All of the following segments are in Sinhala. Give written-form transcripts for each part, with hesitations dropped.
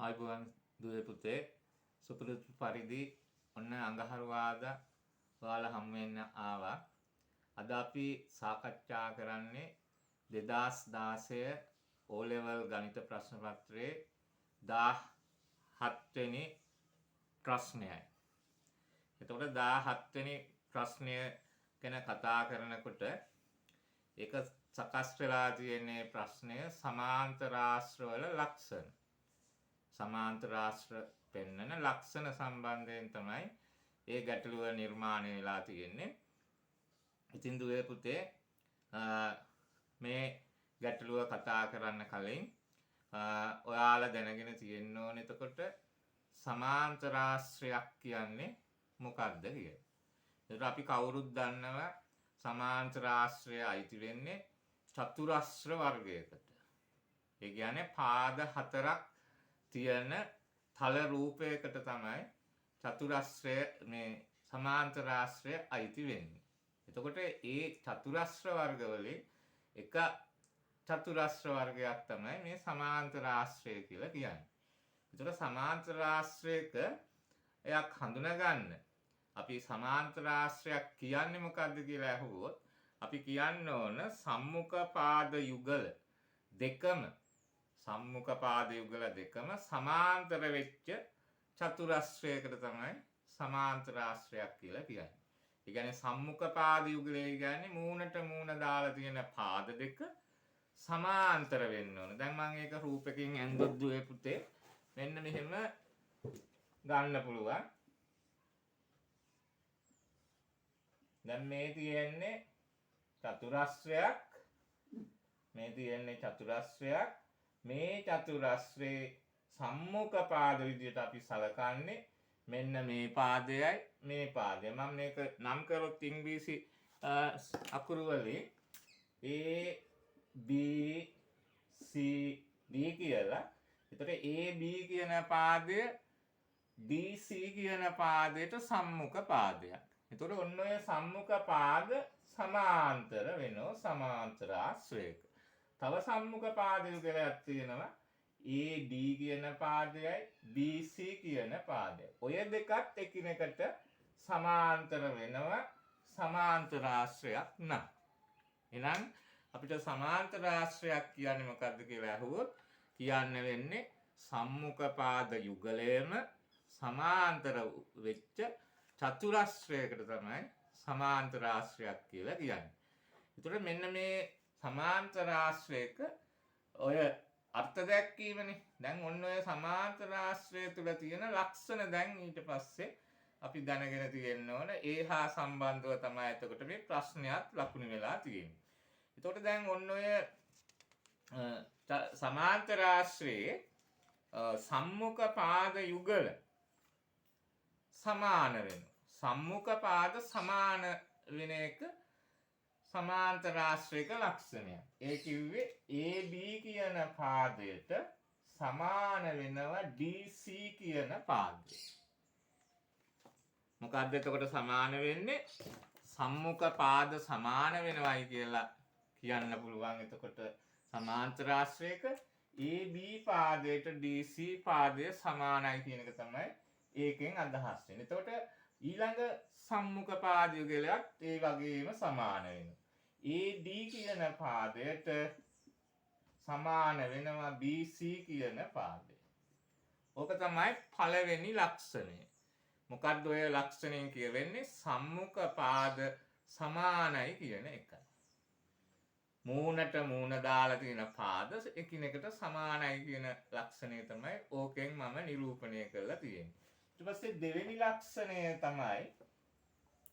ආයුබෝවන් දුවේ පුතේ සුපුරුදු පරිදි ඔන්න අඟහරුවාදා ඔයාලා හම් වෙන්න ආවා. අද අපි සාකච්ඡා කරන්නේ 2016 O level ගණිත ප්‍රශ්න පත්‍රයේ 17 වෙනි ප්‍රශ්නයයි. එතකොට 17 වෙනි ප්‍රශ්නය ගැන කතා කරනකොට ඒක සකස් වෙලා තියෙන ප්‍රශ්නය සමාන්තර ආශ්‍රවල ලක්ෂණ. සමාන්තර ආශ්‍ර පෙන්වන ලක්ෂණ සම්බන්ධයෙන් තමයි ඒ ගැටලුව නිර්මාණය වෙලා තියෙන්නේ. ඉතින් දුවේ පුතේ මේ ගැටලුව කතා කරන්න කලින් ඔයාලා දැනගෙන තියෙන්න ඕනේ එතකොට සමාන්තර ආශ්‍රයක් කියන්නේ මොකක්ද කියලා. ඒකට අපි කවුරුත් දන්නවා සමාන්තර ආශ්‍රය අයිති වෙන්නේ චතුරස්‍ර වර්ගයකට. ඒ කියන්නේ පාද හතරක් තියෙන තල රූපයකට තමයි චතුරස්‍රය මේ සමාන්තර ආශ්‍රය අයිති වෙන්නේ. එතකොට ඒ චතුරස්‍ර වර්ග වලින් එක චතුරස්‍ර වර්ගයක් තමයි මේ සමාන්තර ආශ්‍රය කියලා කියන්නේ. එතකොට සමාන්තර ආශ්‍රයක එයක් හඳුනා ගන්න. අපි සමාන්තර ආශ්‍රයක් කියන්නේ මොකක්ද කියලා අහුවොත් අපි කියන්න ඕන සම්මුඛ පාද යුගල දෙකම සම්මුඛ පාද යුගල දෙකම සමාන්තර වෙච්ච චතුරස්‍රයකට තමයි සමාන්තර ආශ්‍රයක් කියලා කියන්නේ. ඒ කියන්නේ සම්මුඛ පාද යුගලය කියන්නේ මූණට මූණ දාලා තියෙන පාද දෙක සමාන්තර වෙන්න ඕන. දැන් මම ඒක රූපකින් ඇඳුත් දුවේ පුතේ මෙන්න මෙහෙම ගන්න පුළුවන්. දැන් මේ තියෙන්නේ චතුරස්‍රයක්, මේ තියෙන්නේ චතුරස්‍රයක්. මේ චතුරස්‍රේ සම්මුඛ පාද විදිහට අපි සලකන්නේ මෙන්න මේ පාදයයි මේ පාදය. මම මේක නම් කරොත් ඉංග්‍රීසි අකුරු වලින් A B C D කියලා. එතකොට A B කියන පාදය D C කියන පාදයට සම්මුඛ පාදයක්. එතකොට ඔන්න ඔය සම්මුඛ පාද සමාන්තර වෙනවා සමාන්තර ආශ්‍රයක. තව සම්මුඛ පාද යුගලයක් තියෙනවා AD කියන පාදයයි BC කියන පාදයයි. ඔය දෙකත් එකිනෙකට සමාන්තර වෙනවා සමාන්තර ආශ්‍රයක් නම්. එහෙනම් අපිට සමාන්තර ආශ්‍රයක් කියන්නේ මොකක්ද කියලා අහුවොත් කියන්න වෙන්නේ සම්මුඛ පාද යුගලයම සමාන්තර වෙච්ච චතුරස්‍රයකට තමයි සමාන්තර ආශ්‍රයක් කියලා කියන්නේ. ඒතකොට මෙන්න මේ සමාන්තර ආශ්‍රයක ඔය අර්ථ දැක්වීමනේ. දැන් ඔන්න ඔය සමාන්තර ආශ්‍රය තුල තියෙන ලක්ෂණ දැන් ඊට පස්සේ අපි දැනගෙන තියෙන්න ඕන. ඒ හා සම්බන්ධව තමයි එතකොට මේ ප්‍රශ්නයත් ලකුණු වෙලා තියෙන්නේ. එතකොට දැන් ඔන්න ඔය සමාන්තර ආශ්‍රයේ සම්මුඛ පාද යුගල සමාන වෙනවා. සම්මුඛ පාද සමාන වෙන එක සමාන්තර ආශ්‍රයක ලක්ෂණයක්. ඒ කිව්වේ AB කියන පාදයට සමාන වෙනවා DC කියන පාදයට. මොකද්ද එතකොට සමාන වෙන්නේ? සම්මුඛ පාද සමාන වෙනවයි කියලා කියන්න පුළුවන්. එතකොට සමාන්තර ආශ්‍රයක AB පාදයට DC පාදය සමානයි කියන එක තමයි ඒකෙන් අදහස් වෙන්නේ. එතකොට ඊළඟ සම්මුඛ පාද යුගලයක් ඒ වගේම සමාන වෙනවා. AD කියන පාදයට සමාන වෙනවා BC කියන පාදය. ඕක තමයි පළවෙනි ලක්ෂණය. මොකක්ද ඔය ලක්ෂණයෙන් කියවෙන්නේ? සම්මුඛ පාද සමානයි කියන එකයි. මූණට මූණ දාලා තියෙන පාද එකිනෙකට සමානයි කියන ලක්ෂණය තමයි ඕකෙන් මම නිරූපණය කරලා තියෙන්නේ. ඊට පස්සේ දෙවෙනි ලක්ෂණය තමයි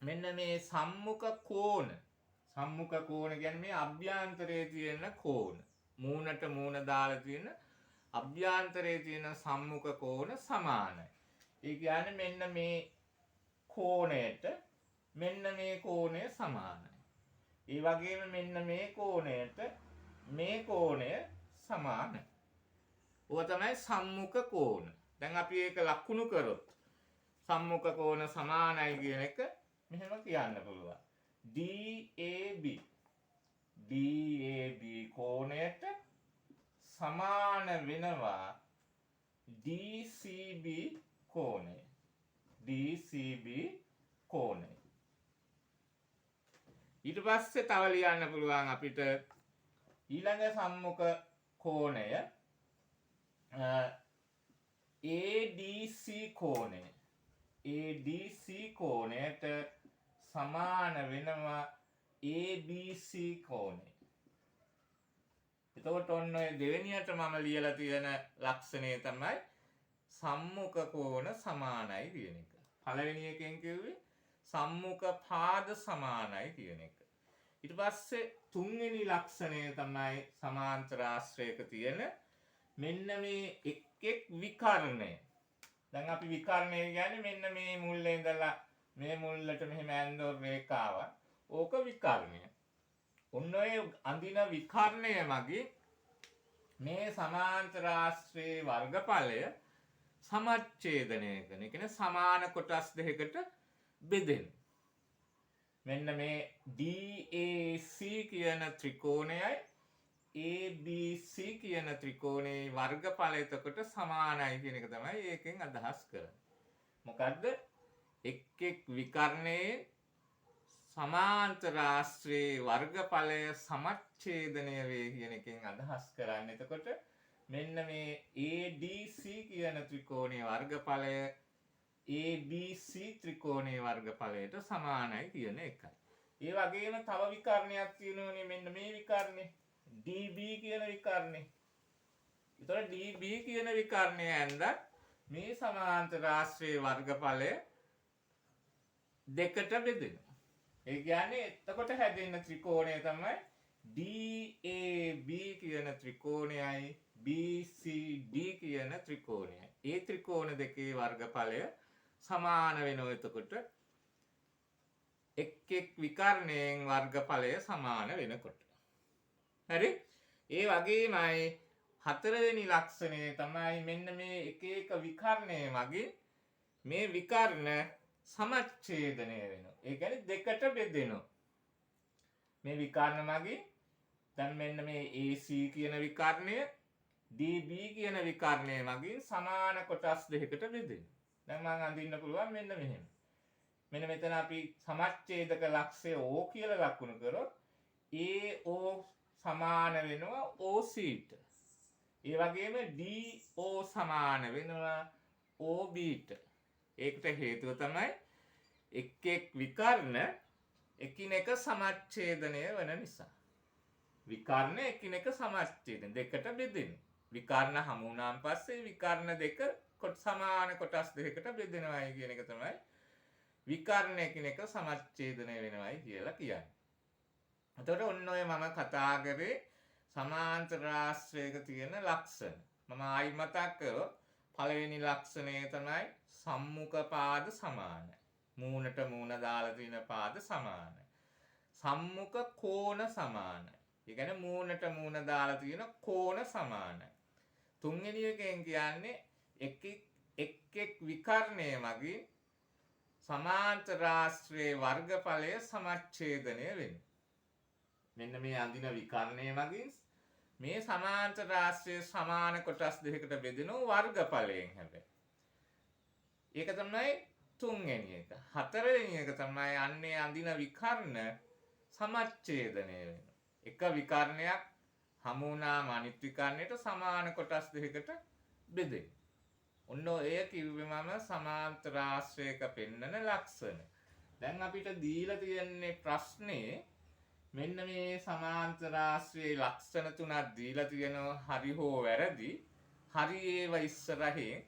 මෙන්න මේ සම්මුඛ කෝණ. සම්මුඛ කෝණ කියන්නේ මේ අභ්‍යන්තරයේ තියෙන කෝණ. මූණට මූණ දාලා තියෙන අභ්‍යන්තරයේ තියෙන සම්මුඛ කෝණ සමානයි. ඒ කියන්නේ මෙන්න මේ කෝණයට මෙන්න මේ කෝණය සමානයි. ඒ වගේම මෙන්න මේ කෝණයට මේ කෝණය සමානයි. ඕක තමයි සම්මුඛ කෝණ. දැන් අපි ඒක ලකුණු කරොත් සම්මුඛ කෝණ සමානයි කියන එක මෙහෙම කියන්න පුළුවන්. DAB කෝණයට සමාන වෙනවා DCB කෝණය. DCB කෝණය. ඊට පස්සේ තව ලියන්න පුළුවන් අපිට ඊළඟ සම්මුඛ කෝණය ADC කෝණය. ADC කෝණයට සමාන වෙනවා ABC කෝණය. එතකොට ඔන්න ඔය දෙවෙනියට මම ලියලා තියෙන ලක්ෂණය තමයි සම්මුඛ කෝණ සමානයි කියන එක. පළවෙනි එකෙන් කිව්වේ සම්මුඛ පාද සමානයි කියන එක. ඊට පස්සේ තුන්වෙනි ලක්ෂණය තමයි සමාන්තර ආශ්‍රයක තියෙන මෙන්න මේ එක් විකර්ණය. දැන් අපි විකර්ණය කියන්නේ මෙන්න මේ මුල්ලේ ඉඳලා මේ මුල්ලට මෙහෙම ඇන්දෝ රේඛාවක්. ඕක විකර්ණය. ඔන්න ඔය අඳින විකර්ණය මගින් මේ සමාන්තර ආශ්‍රයේ වර්ගඵලය සමච්ඡේදනය කරන. ඒ කියන්නේ සමාන කොටස් දෙකකට බෙදෙන. මෙන්න මේ DAC කියන ත්‍රිකෝණයයි ABC කියන ත්‍රිකෝණයේ වර්ගඵලය එතකොට සමානයි කියන එක තමයි ඒකෙන් අදහස් කරන්නේ. මොකද්ද? එක් විකර්ණයේ සමාන්තර ආශ්‍රයේ වර්ගඵලය සමච්ඡේදනය වේ කියන එකෙන් අදහස් කරන්නේ. එතකොට මෙන්න මේ ADC කියන ත්‍රිකෝණයේ වර්ගඵලය ABC ත්‍රිකෝණයේ වර්ගඵලයට සමානයි කියන එකයි. ඒ වගේම තව විකර්ණයක් තියෙනවනේ මෙන්න මේ විකර්ණය DB කියන විකර්ණය. ඒතකොට DB කියන විකර්ණය ඇඳ මේ සමාන්තර ආශ්‍රයේ වර්ගඵලය දෙකට බෙදෙනවා. ඒ කියන්නේ එතකොට හැදෙන ත්‍රිකෝණය තමයි DAB කියන ත්‍රිකෝණයයි BCD කියන ත්‍රිකෝණයයි. ඒ ත්‍රිකෝණ දෙකේ වර්ගඵලය සමාන වෙනවා. එතකොට එක් විකර්ණයෙන් වර්ගඵලය සමාන වෙනකොට. හරි? ඒ වගේමයි හතරවෙනි ලක්ෂණය තමයි මෙන්න මේ එක විකර්ණය මගින් මේ විකර්ණ සමච්ඡේදනය වෙනවා. ඒ කියන්නේ දෙකට බෙදෙනවා. මේ විකර්ණ මගින් දැන් මෙන්න මේ AC කියන විකර්ණය DB කියන විකර්ණය මගින් සමාන කොටස් දෙකකට බෙදෙනවා. දැන් මම අඳින්න පුළුවන් මෙන්න මෙහෙම. මෙන්න මෙතන අපි සමච්ඡේදක ලක්ෂය O කියලා ලකුණු කරොත් AO සමාන වෙනවා OCට. ඒ වගේම DO සමාන වෙනවා OBට. ඒකට හේතුව තමයි එක් විකර්ණ එකිනෙක සමච්ඡේදනය වෙන නිසා. විකර්ණ එකිනෙක සමච්ඡේදන දෙකට බෙදෙනවා. විකර්ණ හමු වුණාන් පස්සේ විකර්ණ දෙක සමාන කොටස් දෙකකට බෙදෙනවායි කියන එක තමයි විකර්ණ එකිනෙක සමච්ඡේදනය වෙනවායි කියලා කියන්නේ. එතකොට ඔන්න ඔය මම කතා කරේ සමාන්තර ආශ්‍රයක තියෙන ලක්ෂණ. මම ආයි මතක් කරොත් පළවෙනි ලක්ෂණය තමයි සම්මුඛ පාද සමානයි. මූණට මූණ දාලා තියෙන පාද සමානයි. සම්මුඛ කෝණ සමානයි. ඒ කියන්නේ මූණට මූණ දාලා තියෙන කෝණ සමානයි. තුන්වෙනි එකෙන් කියන්නේ එක් විකර්ණය මගින් සමාන්තර ආශ්‍රයේ වර්ගඵලය සමච්ඡේදනය වෙනවා. මෙන්න මේ අඳින විකර්ණය මගින් මේ සමාන්තර ආශ්‍රයේ සමාන කොටස් දෙකකට බෙදෙනවා වර්ගඵලයෙන් හැබැයි. ඒක තමයි තුන්වෙනි එක. හතරවෙනි එක තමයි අන්නේ අඳින විකර්ණ සමච්ඡේදනය වෙනවා. එක විකර්ණයක් හමු වුණාම අනිත් විකර්ණයට සමාන කොටස් දෙකකට බෙදෙනවා. ඔන්න ඔය කිව්වේ මම සමාන්තර ආශ්‍රයක පෙන්නන ලක්ෂණ. දැන් අපිට දීලා තියෙන්නේ ප්‍රශ්නේ මෙන්න මේ සමාන්තර ආශ්‍රයේ ලක්ෂණ තුනක් දීලා තියෙනවා. හරි හෝ වැරදි. හරි ඒව ඉස්සරහින්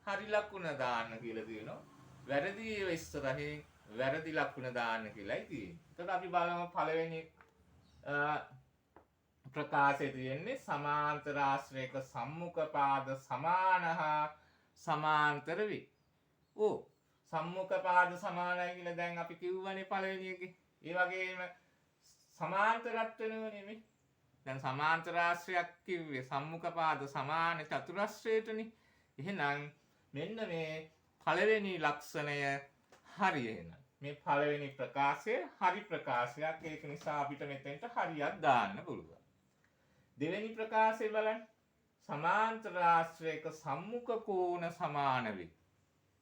හරි ලකුණ දාන්න කියලා තියෙනවා. වැරදි ඒව ඉස්සරහින් වැරදි ලකුණ දාන්න කියලායි තියෙන්නේ. එතකොට අපි බලමු පළවෙනි ප්‍රකාශයේ තියෙන්නේ සමාන්තර ආශ්‍රයක සම්මුඛ පාද සමාන හා සමාන්තර වේ. ඕ සම්මුඛ පාද සමානයි කියලා දැන් අපි කිව්වනේ පළවෙනි එකේ. ඒ වගේම සමාන්තරත් වෙනවනේ මේ. දැන් සමාන්තර ආශ්‍රයක් කිව්වේ සම්මුඛ පාද සමාන චතුරස්‍රයටනේ. එහෙනම් මෙන්න මේ පළවෙනි ලක්ෂණය හරි එහෙනම්. මේ පළවෙනි ප්‍රකාශය හරි ප්‍රකාශයක්. ඒක නිසා අපිට මෙතෙන්ට හරියක් දාන්න පුළුවන්. දෙවෙනි ප්‍රකාශය බලන්න. සමාන්තර ආශ්‍රයක සම්මුඛ කෝණ සමාන වේ.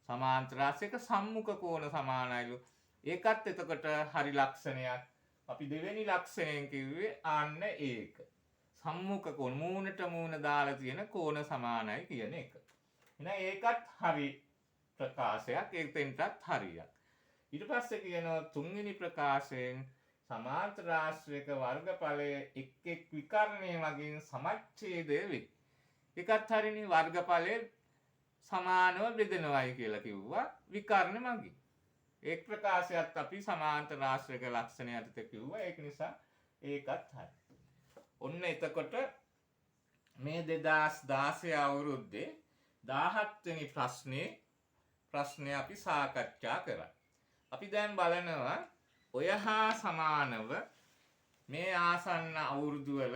සමාන්තර ආශ්‍රයක සම්මුඛ කෝණ සමානයිලු. ඒකත් එතකොට හරි ලක්ෂණයක්. අපි දෙවෙනි ලක්ෂණයෙන් කිව්වේ අන්න ඒක. සම්මුඛ කෝණ මූණට මූණ දාලා තියෙන කෝණ සමානයි කියන එක. එහෙනම් ඒකත් හරි ප්‍රකාශයක්. ඒකෙන්ටත් හරියක්. ඊට පස්සේ කියනවා තුන්වෙනි ප්‍රකාශයෙන් සමාන්තර ආශ්‍රයක වර්ගඵලයේ එක් එක් විකර්ණය මගින් සමච්ඡේදය වේ. ඒකත් හරිනේ වර්ගඵලයේ සමානව බෙදෙනවයි කියලා කිව්වා විකර්ණ මගින්. ඒ ප්‍රකාශයත් අපි සමාන්තර ආශ්‍රයක ලක්ෂණය යටතේ කිව්වා. ඒක නිසා ඒකත් හරි. ඔන්න එතකොට මේ 2016 අවුරුද්දේ 17 වෙනි ප්‍රශ්නේ අපි සාකච්ඡා කරා. අපි දැන් බලනවා ඔය හා සමානව මේ ආසන්න අවුරුදු වල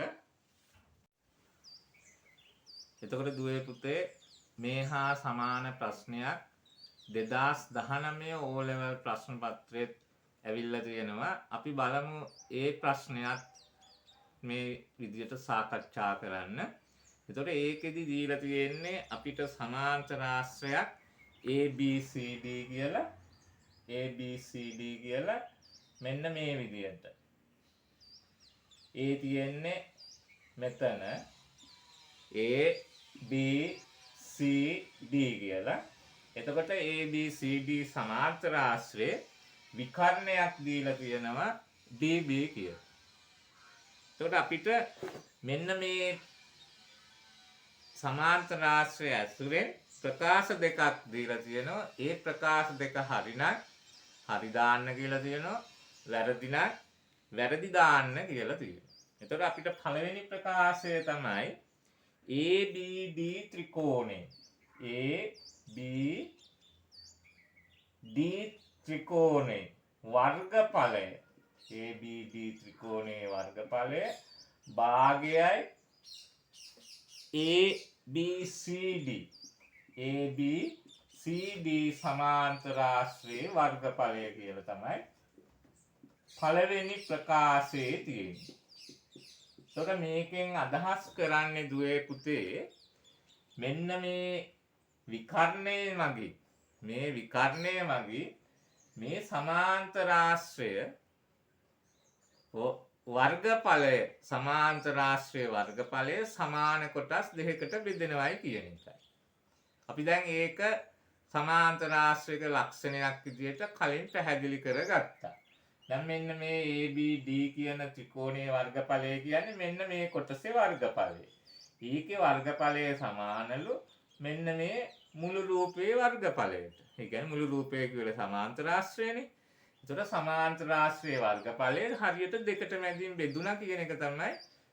එතකොට දුවේ පුතේ මේ හා සමාන ප්‍රශ්නයක් 2019 O level ප්‍රශ්න පත්‍රයේත් ඇවිල්ලා තියෙනවා. අපි බලමු ඒ ප්‍රශ්නයත් මේ විදිහට සාකච්ඡා කරන්න. එතකොට ඒකෙදි දීලා තියෙන්නේ අපිට සමාන්තර ආශ්‍රයක් ABCD කියලා මෙන්න මේ විදිහට. A තියෙන්නේ මෙතන A B C D කියලා. එතකොට A B C D සමාන්තර ආශ්‍රයේ විකර්ණයක් දීලා තියෙනවා DB කියලා. එතකොට අපිට මෙන්න මේ සමාන්තර ආශ්‍රය ඇසුරෙන් ප්‍රකාශ දෙකක් දීලා තියෙනවා. ඒ ප්‍රකාශ දෙක හරිනම් හරි දාන්න කියලා තියෙනවා. වැරදි නම් වැරදි දාන්න කියලා තියෙනවා. එතකොට අපිට පළවෙනි ප්‍රකාශය තමයි ABD ත්‍රිකෝණය. ABD ත්‍රිකෝණේ වර්ගඵලය ABD ත්‍රිකෝණයේ වර්ගඵලය භාගයයි ABCD සමාන්තර ආශ්‍රයේ වර්ගඵලය කියලා තමයි පළවෙනි ප්‍රකාශයේ තියෙන්නේ. එතකොට මේකෙන් අදහස් කරන්නේ දුවේ පුතේ මෙන්න මේ විකර්ණයේ මගින් මේ සමාන්තර ආශ්‍රය වර්ගඵලය සමාන්තර ආශ්‍රය වර්ගඵලය සමාන කොටස් දෙකකට බෙදෙනවයි කියන එකයි. අපි දැන් ඒක සමාන්තර ආශ්‍රයක ලක්ෂණයක් විදිහට කලින් පැහැදිලි කරගත්තා. දැන් මෙන්න මේ ABD කියන ත්‍රිකෝණයේ වර්ගඵලය කියන්නේ මෙන්න මේ කොටසේ වර්ගඵලය. ඊකේ වර්ගඵලය සමානලු මෙන්න මේ මුළු රූපයේ වර්ගඵලයට. ඒ කියන්නේ මුළු රූපය කියලා සමාන්තර ආශ්‍රයනේ. ඒතර සමාන්තර ආශ්‍රයේ වර්ගඵලය හරියට දෙකට මැදින් බෙදුණා කියන එක තමයි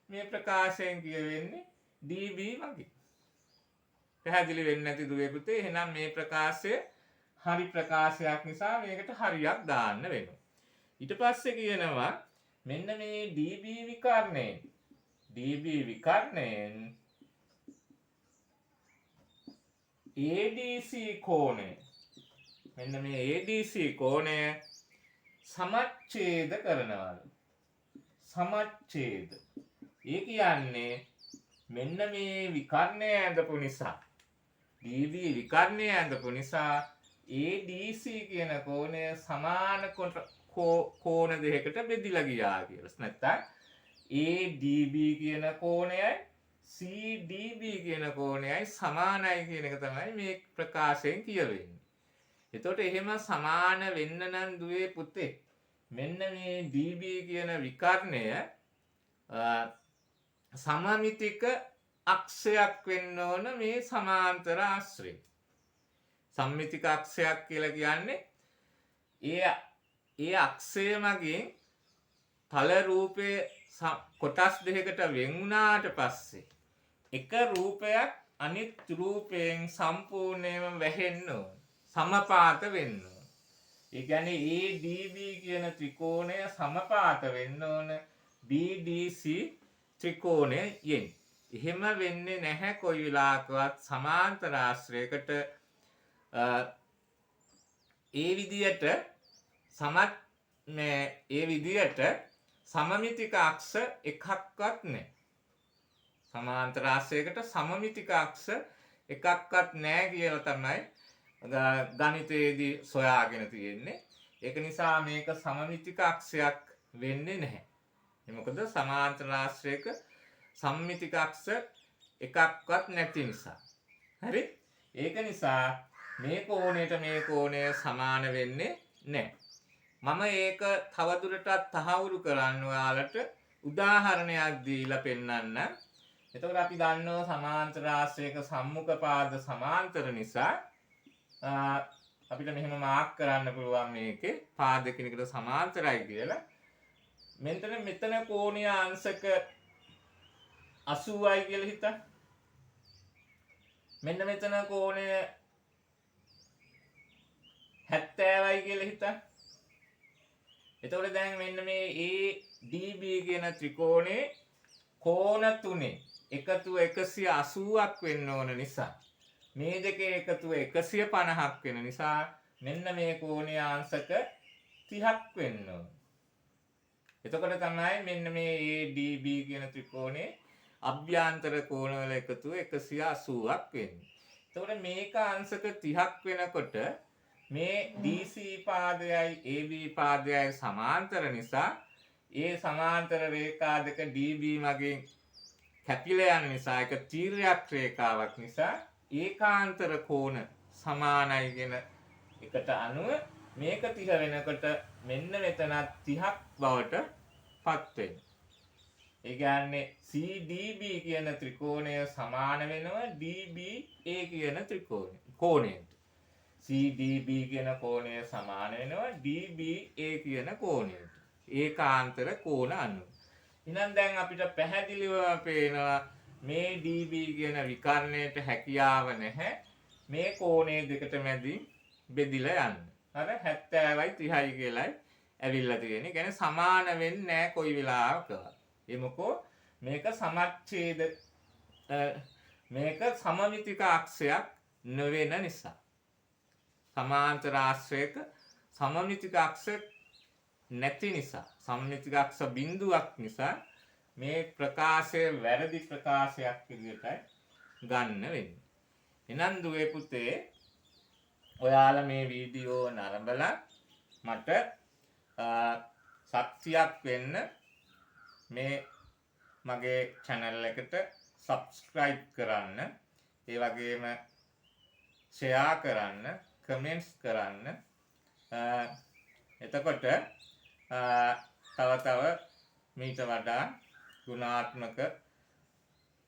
මේ ප්‍රකාශයෙන් කියවෙන්නේ DB වගේ. පැහැදිලි වෙන්නේ නැති දුවේ පුතේ. එහෙනම් මේ ප්‍රකාශය හරි ප්‍රකාශයක් නිසා මේකට හරියක් දාන්න වෙනවා. ඊට පස්සේ කියනවා මෙන්න මේ DB විකර්ණයෙන් ADC කෝණය මෙන්න මේ ADC කෝණය සමච්ඡේද කරනවලු. සමච්ඡේද. ඒ කියන්නේ මෙන්න මේ විකර්ණය ඇඳපු නිසා DB විකර්ණය ඇඳපු නිසා ADC කියන කෝණය සමාන කෝණ දෙකකට බෙදිලා ගියා කියලා. නැත්නම් ADB කියන කෝණයයි CDB කියන කෝණයයි සමානයි කියන එක තමයි මේ ප්‍රකාශයෙන් කියවෙන්නේ. එතකොට එහෙම සමාන වෙන්න නම් දුවේ පුතේ මෙන්න මේ DB කියන විකර්ණය සමමිතික අක්ෂයක් වෙන්න ඕන මේ සමාන්තර ආශ්‍රය. සම්මිතික අක්ෂයක් කියලා කියන්නේ ඒ අක්ෂය මගින් තල රූපයේ කොටස් දෙකකට වෙන් වුණාට පස්සේ එක රූපයක් අනිත් රූපයෙන් සම්පූර්ණයෙන්ම වැහෙන්න ඕන. සමපාත වෙන්න ඕන. ඒ කියන්නේ ADB කියන ත්‍රිකෝණය සමපාත වෙන්න ඕන BDC ත්‍රිකෝණයෙන්. එහෙම වෙන්නේ නැහැ කොයි වෙලාවකවත් සමාන්තර ආශ්‍රයකට ඒ විදියට සමමිතික අක්ෂ එකක්වත් නැහැ. සමාන්තර ආශ්‍රයයකට සමමිතික අක්ෂ එකක්වත් නැහැ කියලා තමයි ගණිතයේදී සොයාගෙන තියෙන්නේ. ඒක නිසා මේක සමමිතික අක්ෂයක් වෙන්නේ නැහැ. ඒ මොකද සමාන්තර ආශ්‍රයක සම්මිතික අක්ෂ එකක්වත් නැති නිසා. හරි? ඒක නිසා මේ කෝණයට මේ කෝණය සමාන වෙන්නේ නැහැ. මම ඒක තවදුරටත් තහවුරු කරන්න ඔයාලට උදාහරණයක් දීලා පෙන්නන්න. එතකොට අපි දන්නවා සමාන්තර ආශ්‍රයක සම්මුඛ පාද සමාන්තර නිසා අපිට මෙහෙම මාක් කරන්න පුළුවන් මේකේ පාද කෙනෙකුට සමාන්තරයි කියලා. මෙතන කෝණීය අංශක 80යි කියලා හිතන්න. මෙන්න මෙතන කෝණය 70යි කියලා හිතන්න. එතකොට දැන් මෙන්න මේ ADB කියන ත්‍රිකෝණේ කෝණ තුනේ එකතුව 180ක් වෙන්න ඕන නිසා මේ දෙකේ එකතුව 150ක් වෙන නිසා මෙන්න මේ කෝණීය අංශක 30ක් වෙන්න ඕන. එතකොට තමයි මෙන්න මේ ADB කියන ත්‍රිකෝණේ අභ්‍යන්තර කෝණවල එකතුව 180ක් වෙන්නේ. එතකොට මේක අංශක 30ක් වෙනකොට මේ DC පාදයයි AB පාදයයි සමාන්තර නිසා ඒ සමාන්තර රේඛා දෙක DB මගින් කැපිලා යන නිසා ඒක තීර්යක් රේඛාවක් නිසා ඒකාන්තර කෝණ සමානයි කියන එකට අනුව මේක 30 වෙනකොට මෙන්න මෙතන 30ක් බවට පත් වෙනවා. ඒ කියන්නේ CDB කියන ත්‍රිකෝණය සමාන වෙනවා DBA කියන කෝණයට. CDB කියන කෝණය සමාන වෙනවා DBA කියන කෝණයට. ඒකාන්තර කෝණ අනුව. එහෙනම් දැන් අපිට පැහැදිලිව පේනවා මේ DB කියන විකර්ණයට හැකියාව නැහැ මේ කෝණේ දෙකට මැදින් බෙදිලා යන්න. අර 70යි 30යි කියලායි ඇවිල්ලා තියෙන්නේ. ඒ කියන්නේ සමාන වෙන්නේ නැහැ කොයි වෙලාවකවත්. ඒ මොකෝ මේක සමච්ඡේද මේක සමමිතික අක්ෂයක් නොවන නිසා. සමාන්තර ආශ්‍රයක සමමිතික අක්ෂ නැති නිසා සමමිතික අක්ෂ බිඳුවක් නිසා මේ ප්‍රකාශය වැරදි ප්‍රකාශයක් විදිහටයි ගන්න වෙන්නේ. එහෙනම් දුවේ පුතේ ඔයාලා මේ වීඩියෝ නරඹලා මට සත්‍යයක් වෙන්න මේ මගේ channel එකට subscribe කරන්න, ඒ වගේම share කරන්න, comments කරන්න. එතකොට තව මීට වඩා ගුණාත්මක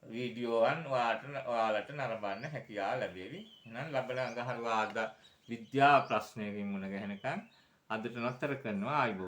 වීඩියෝවන් ඔයාලට නරඹන්න හැකියාව ලැබේවි. එහෙනම් ලබන අඟහරුවාදා විද්‍යා ප්‍රශ්නයකින් මුණ ගැහෙනකන් අදට නතර කරනවා. ආයුබෝවන්.